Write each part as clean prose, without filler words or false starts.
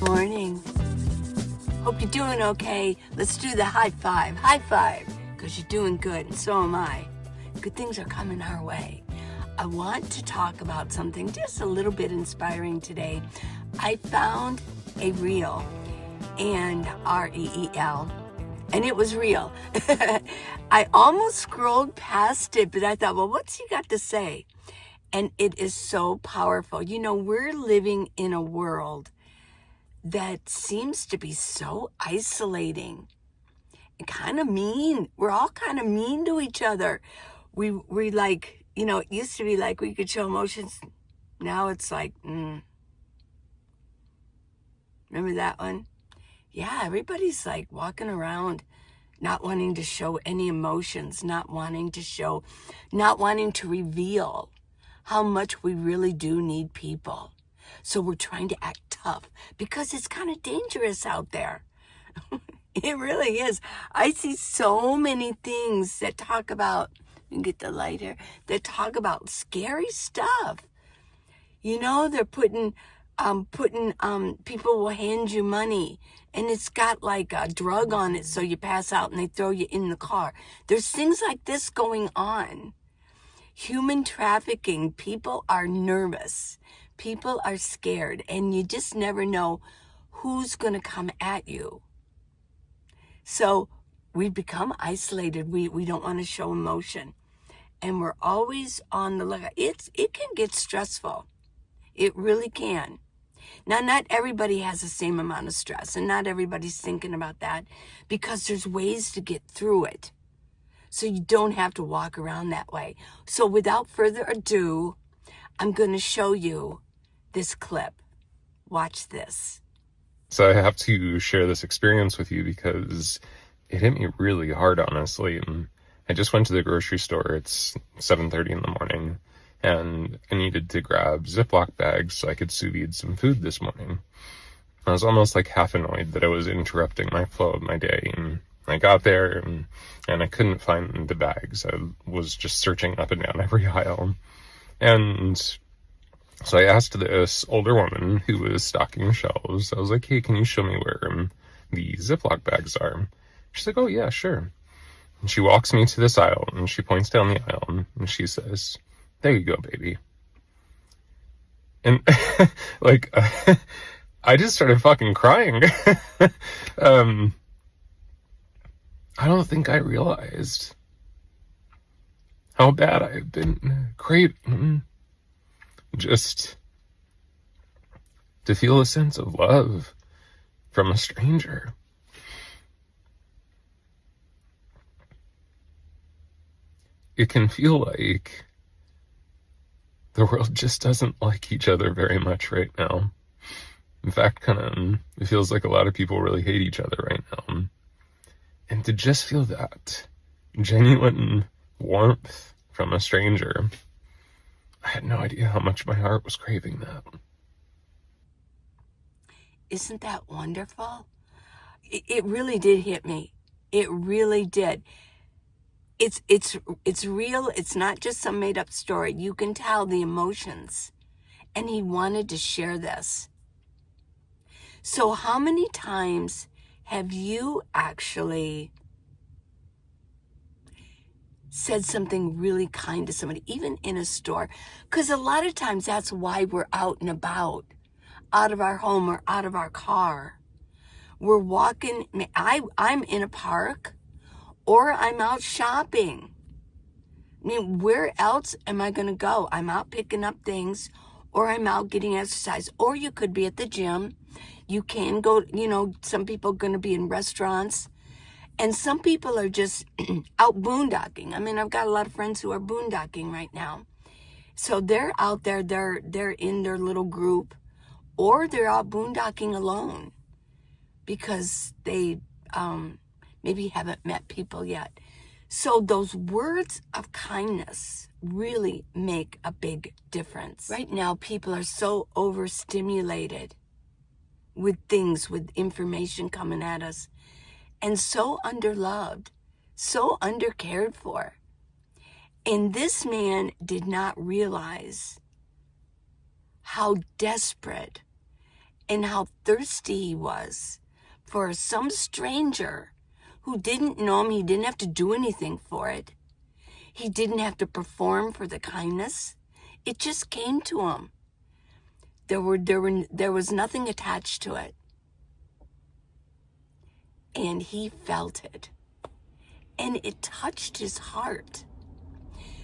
Morning. Hope you're doing okay. Let's do the high five. High five, because you're doing good, and so am I. Good things are coming our way. I want to talk about something just a little bit inspiring today. I found a reel, and R-E-E-L, and it was real. I almost scrolled past it, but I thought, well, what's he got to say? And it is so powerful. You know, we're living in a world that seems to be so isolating and kind of mean. We're all kind of mean to each other. We like, you know, it used to be like we could show emotions. Now it's like, remember that one? Yeah, everybody's like walking around not wanting to show any emotions, not wanting to reveal how much we really do need people. So we're trying to act tough because it's kind of dangerous out there. It really is. I see so many things that talk about, you can get the light here, that talk about scary stuff. You know, they're putting people will hand you money and it's got like a drug on it so you pass out and they throw you in the car. There's things like this going on. Human trafficking, people are nervous. People are scared, and you just never know who's going to come at you. So we've become isolated. We don't want to show emotion, and we're always on the lookout. It can get stressful. It really can. Now, not everybody has the same amount of stress, and not everybody's thinking about that because there's ways to get through it. So you don't have to walk around that way. So without further ado, I'm going to show you this clip. Watch this. So I have to share this experience with you because it hit me really hard, honestly. And I just went to the grocery store. It's 7:30 in the morning, and I needed to grab Ziploc bags so I could sous vide some food this morning. I was almost like half annoyed that I was interrupting my flow of my day, and I got there and I couldn't find the bags. I was just searching up and down every aisle. And so I asked this older woman who was stocking the shelves, I was like, hey, can you show me where the Ziploc bags are? She's like, oh yeah, sure. And she walks me to this aisle and she points down the aisle and she says, there you go, baby. And like, I just started fucking crying. I don't think I realized how bad I have been craving just to feel a sense of love from a stranger. It can feel like the world just doesn't like each other very much right now. In fact, it feels like a lot of people really hate each other right now. And to just feel that genuine warmth from a stranger, I had no idea how much my heart was craving that. Isn't that wonderful? It really did hit me. It really did. It's real. It's not just some made up story. You can tell the emotions. And he wanted to share this. So how many times have you actually said something really kind to somebody, even in a store? Because a lot of times that's why we're out and about, out of our home or out of our car. We're walking, I'm in a park or I'm out shopping. I mean, where else am I going to go? I'm out picking up things, or I'm out getting exercise, or you could be at the gym. You can go, you know, some people are going to be in restaurants, and some people are just out boondocking. I mean, I've got a lot of friends who are boondocking right now. So they're out there, they're in their little group, or they're out boondocking alone because they maybe haven't met people yet. So those words of kindness really make a big difference. Right now, people are so overstimulated with things, with information coming at us, and so underloved, so undercared for. And this man did not realize how desperate and how thirsty he was for some stranger who didn't know him. He didn't have to do anything for it. He didn't have to perform for the kindness. It just came to him. There was nothing attached to it. And he felt it. And it touched his heart.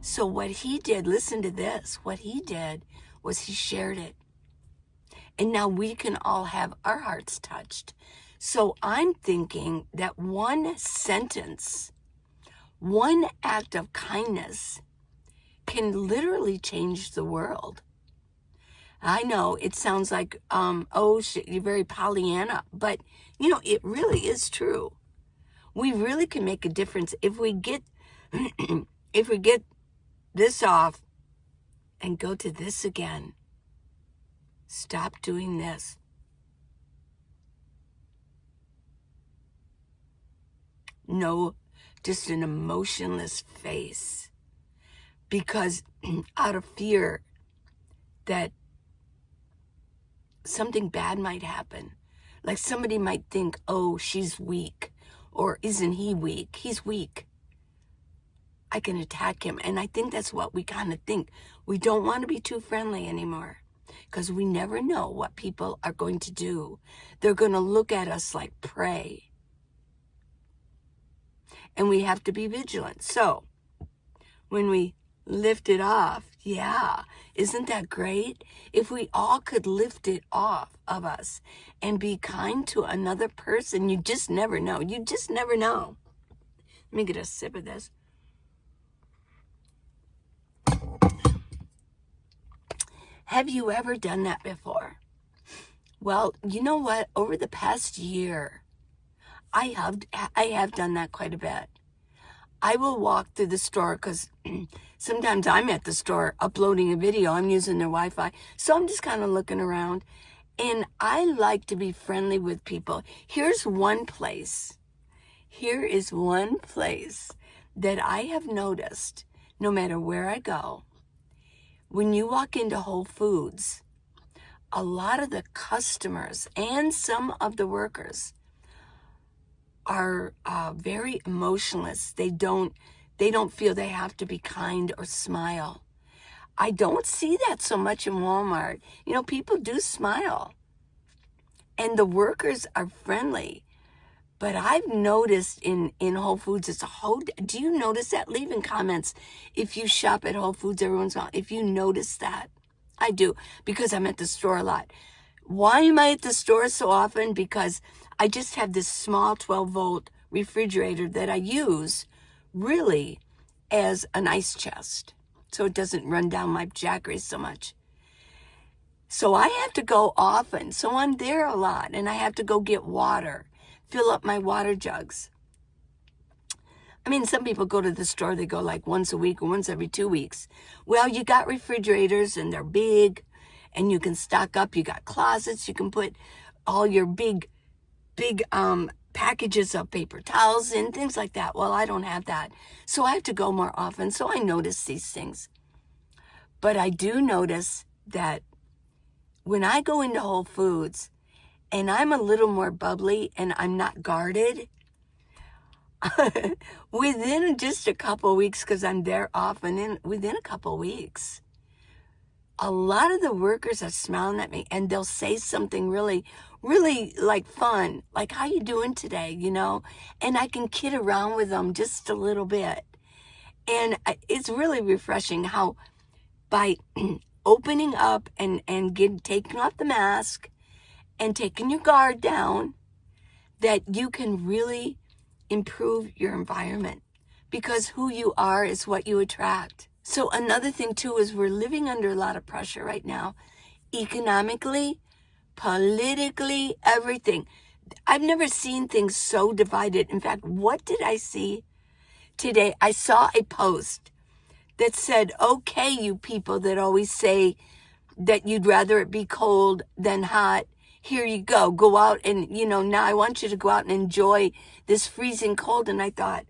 So what he did, listen to this, what he did was he shared it. And now we can all have our hearts touched. So I'm thinking that one sentence, one act of kindness can literally change the world. I know it sounds like, you're very Pollyanna, but it really is true. We really can make a difference if we get, if we get this off and go to this again. Stop doing this. No, just an emotionless face. Because out of fear that something bad might happen. Like somebody might think, oh, she's weak. Or isn't he weak? He's weak. I can attack him. And I think that's what we kind of think. We don't want to be too friendly anymore. Because we never know what people are going to do. They're going to look at us like prey. And we have to be vigilant. So, when we lift it off, yeah, isn't that great? If we all could lift it off of us and be kind to another person, you just never know. You just never know. Let me get a sip of this. Have you ever done that before? Well, you know what? Over the past year, I have done that quite a bit. I will walk through the store because sometimes I'm at the store uploading a video. I'm using their Wi-Fi. So I'm just kind of looking around. And I like to be friendly with people. Here is one place that I have noticed, no matter where I go, when you walk into Whole Foods, a lot of the customers and some of the workers are very emotionless. They don't feel they have to be kind or smile. I don't see that so much in Walmart. People do smile. And the workers are friendly. But I've noticed in Whole Foods, do you notice that? Leave in comments if you shop at Whole Foods every once in a while, if you notice that. I do, because I'm at the store a lot. Why am I at the store so often? Because I just have this small 12-volt refrigerator that I use really as an ice chest. So it doesn't run down my jackery so much. So I have to go often. So I'm there a lot. And I have to go get water. Fill up my water jugs. I mean, some people go to the store, they go like once a week or once every 2 weeks. Well, you got refrigerators and they're big and you can stock up. You got closets. You can put all your big packages of paper towels in, things like that. Well, I don't have that. So I have to go more often. So I notice these things. But I do notice that when I go into Whole Foods and I'm a little more bubbly and I'm not guarded, within just a couple of weeks, because I'm there often, and within a couple of weeks, a lot of the workers are smiling at me and they'll say something really, really like fun, like, how you doing today, and I can kid around with them just a little bit. And it's really refreshing how by opening up and taking off the mask and taking your guard down, that you can really improve your environment, because who you are is what you attract. So another thing too is we're living under a lot of pressure right now, economically, politically, everything. I've never seen things so divided. In fact, what did I see today? I saw a post that said, okay, you people that always say that you'd rather it be cold than hot, here you go out and, now I want you to go out and enjoy this freezing cold. And I thought,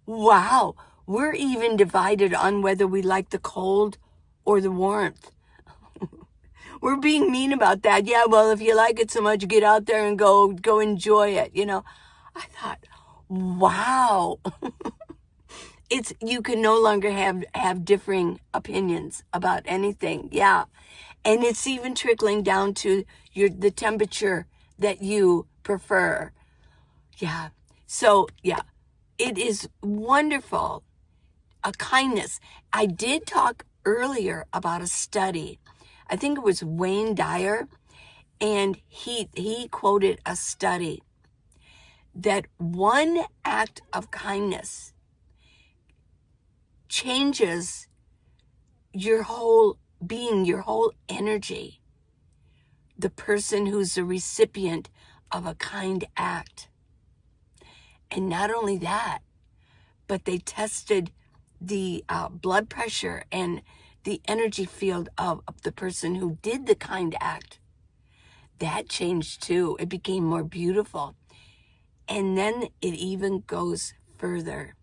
wow, we're even divided on whether we like the cold or the warmth. we're being mean about that. Yeah, well, if you like it so much, get out there and go enjoy it. I thought, wow. You can no longer have differing opinions about anything. Yeah. And it's even trickling down to the temperature that you prefer. Yeah. So, yeah, it is wonderful. A kindness. I did talk earlier about a study. I think it was Wayne Dyer, and he quoted a study that one act of kindness changes your whole being, your whole energy. The person who's the recipient of a kind act. And not only that, but they tested the blood pressure and the energy field of the person who did the kind act. That changed too. It became more beautiful. And then it even goes further,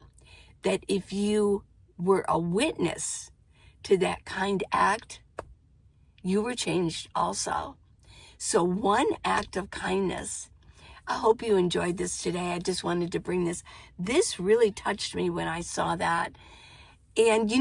that if you were a witness to that kind act, you were changed also. So one act of kindness. I hope you enjoyed this today. I just wanted to bring this. This really touched me when I saw that. And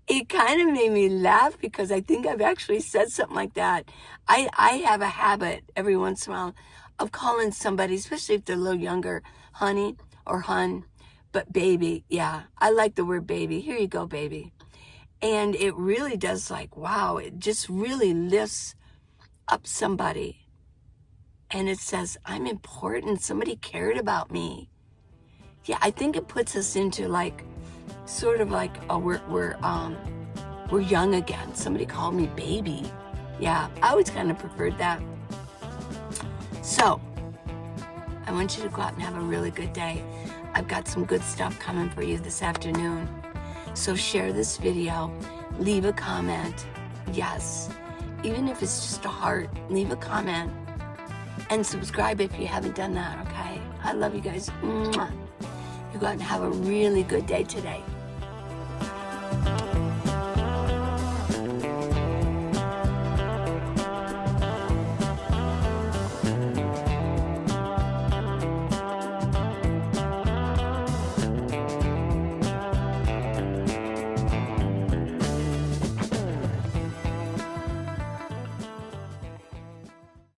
it kind of made me laugh because I think I've actually said something like that. I have a habit every once in a while of calling somebody, especially if they're a little younger, honey or hun, but baby. Yeah, I like the word baby. Here you go, baby. And it really does, wow, it just really lifts up somebody. And it says, I'm important. Somebody cared about me. Yeah, I think it puts us into sort of we're young again. Somebody called me baby. Yeah, I always kind of preferred that. So, I want you to go out and have a really good day. I've got some good stuff coming for you this afternoon. So share this video, leave a comment. Yes, even if it's just a heart, leave a comment. And subscribe if you haven't done that, okay? I love you guys. Mwah. You go out and have a really good day today.